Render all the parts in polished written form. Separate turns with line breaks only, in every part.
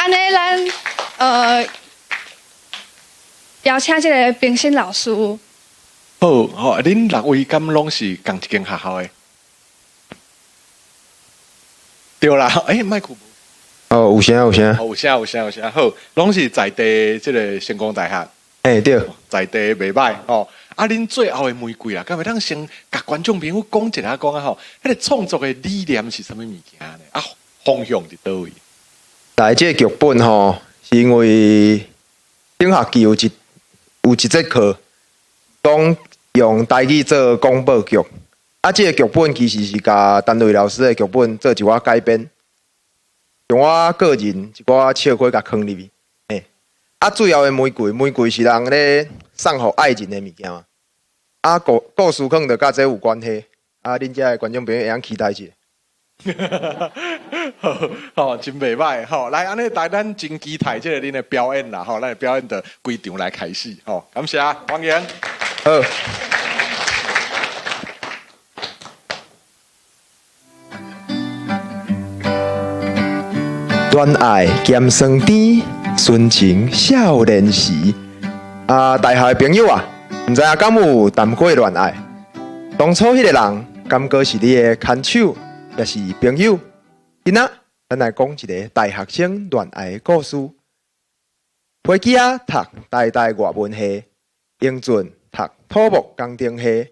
安尼咱邀请这个评审老师。
好，好，恁6位敢拢是同一间学校的？对啦，麦克
哦，有声。
有声。好，拢是在地这个成功大学。
对，
在地袂歹哦。恁最后的玫瑰啦，敢会当先甲观众朋友讲一下讲啊吼，迄个创作的理念是什么物件呢？方向伫倒位？
来，这个剧本吼，是因为顶学期有一节课，讲用台语做广播剧。这个剧本其实是甲单位老师的剧本做一寡改编，用我个人一寡笑话甲放入去。最后的玫瑰是人咧送互爱情的物件嘛。故事可能就甲这有关系。恁遮的观众朋友会晓期待一下。
好，真袂歹。好，来，安尼带咱真期待这个恁的表演啦。好，咱的表演的规场来开始。好，感谢，欢迎。
好。恋爱咸酸甜，纯情少年时。大学的朋友啊，毋知影敢有谈过恋爱？当初迄个人，敢过是你的牵手，也是朋友？今仔咱来讲一个大学生恋爱的故事。飞机啊，读台大外文系，英俊读土木工程系，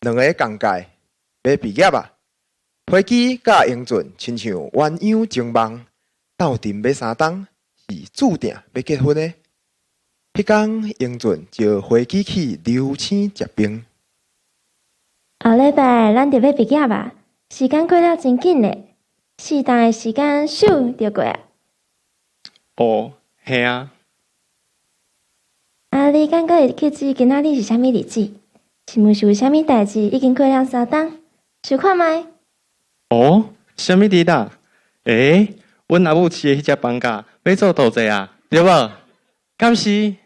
两个同届要毕业啊。飞机甲英俊亲像鸳鸯情梦。斗阵要3冬，是注定要结婚的。迄天，英俊招飞机去流星食冰。
后礼拜咱就要毕业吧，时间过了真紧嘞，适当的时间咻就过啊。
哦，嘿啊。
你敢会记住今仔日是啥物日子？是毋是有啥物代志已经过了3冬？想看觅？
哦，啥物日啦？阮阿母饲的迄只放假要做倒济啊，对无？敢是？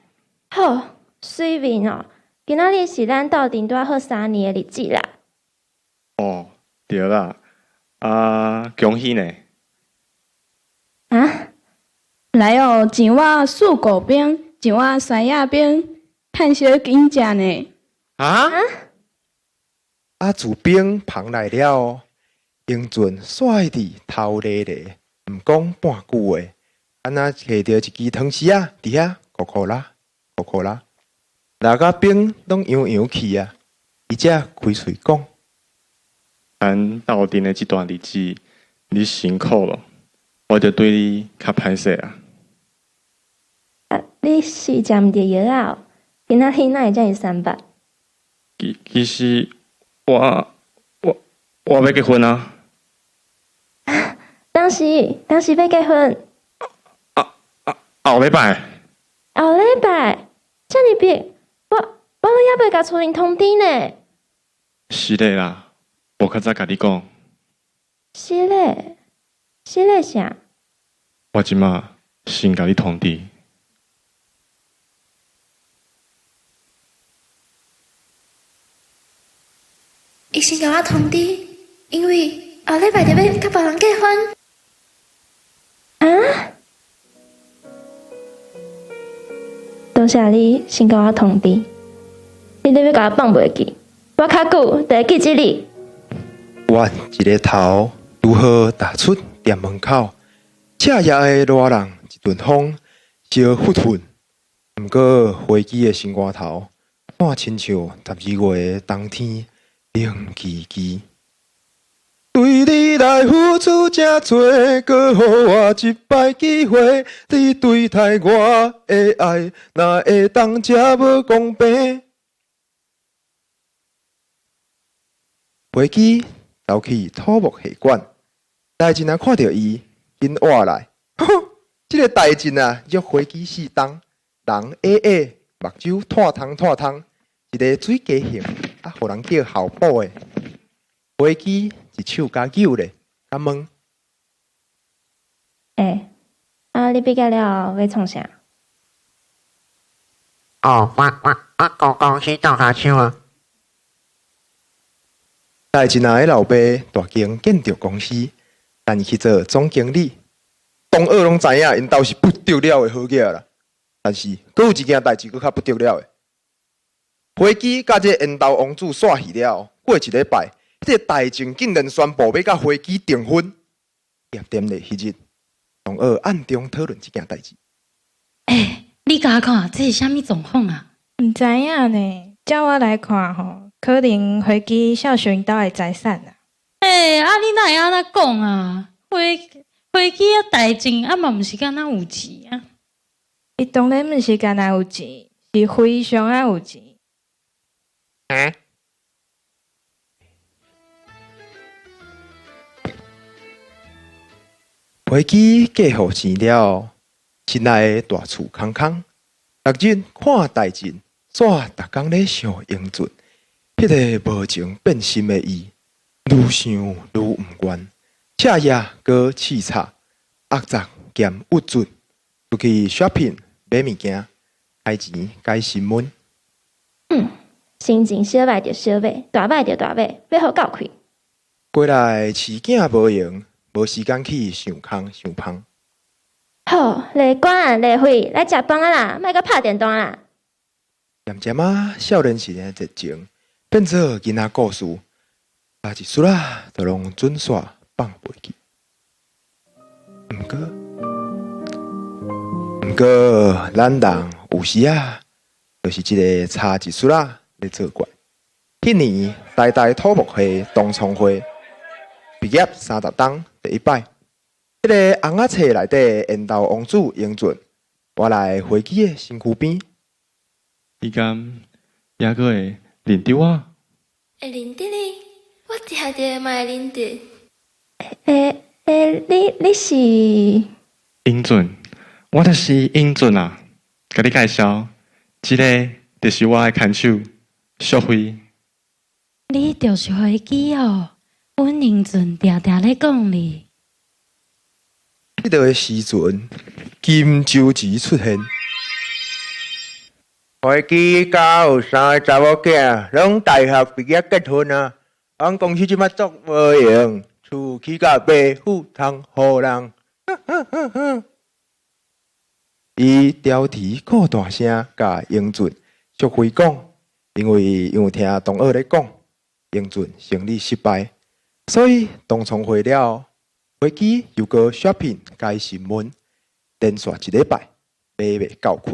好，水面哦，今仔日是咱斗阵拄好3年的日子啦。
哦，对啦，恭喜呢！
来哦，一碗素果冰，一碗山药冰，趁小紧食呢。
自冰捧来了，英俊帅伫头咧咧。毋讲半句话，安那摕着一支汤匙啊，伫遐咕啦，那甲冰拢扬去啊，伊才开嘴讲：
咱斗阵的这段日子，你辛苦了，我就对你较歹势啊。
你是食毋着药啊？今仔日哪会遮尔三八？
其实我要结婚啊。
当时要结婚。
后礼拜，
遮尔逼，我都还袂甲厝人通知呢。
是的啦，我较早甲你讲。
是咧啥？
我即马先甲你通知。
伊先甲我通知，因为后礼拜就要甲别人结婚。
多谢你先甲我通知，你都要甲我放袂记，我较久就会记起你。
阮一个头如何踏出店门口，赤夜的热人一阵风，小拂尘。毋过飞机的心肝头，看亲像12月的冬天，冷凄凄。对你来付出真多，搁予我一摆机会。你对待我的爱，哪会当这无公平？飞机走去土木系馆，大进啊看到伊，紧活来。这个大进啊，约飞机4冬，人 AA， 目睭炭通，一个水鸡型，互人叫校宝的。飞机一手加扭咧，甲问：
你毕业了要创啥？
我公公司做下手啊。
大进啊，的老爸大间建筑公司，但去做总经理。同学拢知影，因兜是不得了的好囝啦。但是，佫有一件代志佫较不得了的。飞机甲这缘投王子煞戏了，过一礼拜，这个大政竟然宣布要甲飞机订婚。夜店咧迄日，同学暗中讨论这件代志。
你甲我看，这是啥物状况啊？
毋知影呢，照我来看吼，可能飞机孝顺因兜的财产啊。
你哪会安那讲啊？飞机啊，大政啊嘛，毋是敢若有钱啊。
伊当然毋是干那有钱，是非常啊有钱。
飞机嫁互生了，心内的大厝空空。六日看大阵，煞逐工咧想英俊，迄个无情变心的伊，愈想愈毋愿，彻夜搁试擦，压榨兼郁卒，出去 shopping 买物件，开钱改新闻。
心情小歹就小歹，大歹就大歹，要好够开。
过来饲囝无用，无时间去想空想芳。
好，丽管丽慧来食饭啊啦，莫搁拍电动啦。
渐渐啊，少年时的热情变做囡仔故事，把一丝啊都拢准煞放袂去。毋过，咱人有时啊，就是一个差一丝啊咧作怪。迄年台大土木系同窗会毕业30档第一摆。迄个红仔册内底缘投王子英俊，我来飞机的身躯边。
伊敢也个会认得我？
会认得你，我定定嘛会认得。
你是？
英俊，我就是英俊啊！甲你介绍，这个就是我的牵手淑慧。
你就是飞机哦，阮英俊定定咧讲你。
迄个时阵，金周子出现。
飞机甲有3个查某囝，拢大学毕业结婚啊。阮公司即摆足无用，厝起甲白虎通互人。
伊调题靠大声甲英俊淑慧讲，因为有听同学咧讲，英俊生理失败，所以同窗会了。飞机又搁 shopping 改新闻，连续一礼拜买袂够开。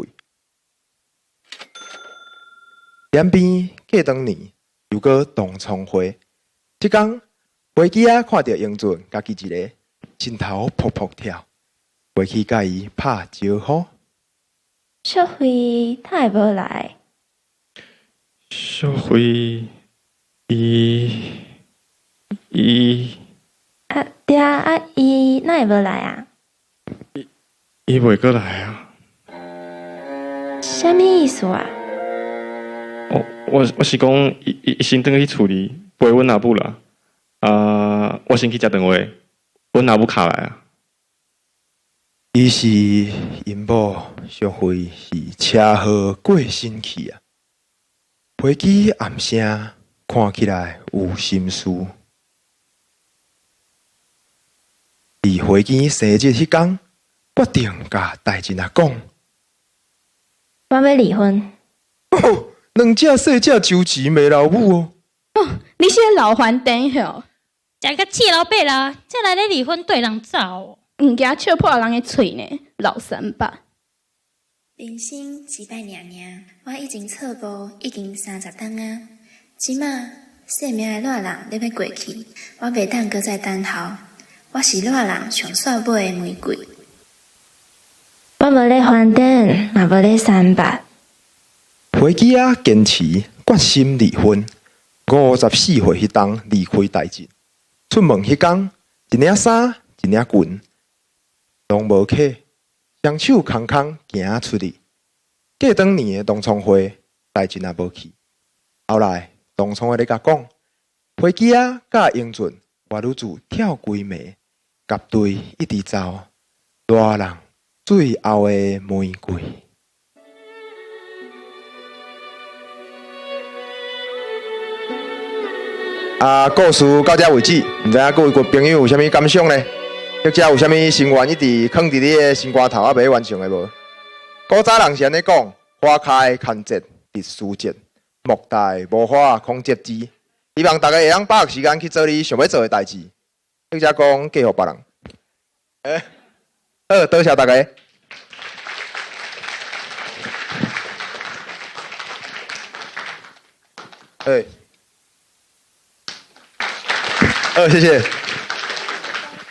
点边过当年又搁同窗会，即天飞机啊看到英俊家己一个，心头噗噗跳，飞去甲伊拍招呼。
淑慧他会无来？
淑慧，伊。
对啊，伊哪会无来啊？
伊袂过来啊！
啥物意思啊？
我是讲，伊先转去厝里陪阮阿母啦。我先去食顿话，阮阿母卡来啊。
伊是因某淑慧是车祸过身去啊。飞机暗声看起来有心事。伫飞机生日迄天，决定甲代志啊讲。
我要离婚。
两只细只周钱卖老母哦。
你是个老还灯吼，
食个气老八啦，这来咧离婚对人走哦。
毋惊笑破人的嘴呢，老三八。
人生一摆娘娘，我已经错步已经30档啊！即马生命的热人咧要过去，我袂当搁再等候。我是热人上煞买的玫瑰。
我无咧还灯，也无咧三八。
飞机啊坚持决心离婚。54岁迄天离开大阵，出门迄天一领衫一领裙，拢无客，双手空空行出去。过当年的同窗会，大阵也无去。后来同窗的咧甲讲，飞机啊甲英俊活女子跳规暝，甲队一直走，热人最后的玫瑰。故事到这为止，毋知影各位朋友有啥物感想呢？或者有啥物心愿一直藏伫你的心肝头啊，未完成的无？古早人是安尼讲：花开堪折直须折，莫待无花空折枝。希望大家会当把握时间去做你想要做的代志，或者讲嫁予别人。好，多谢大家。好，谢谢。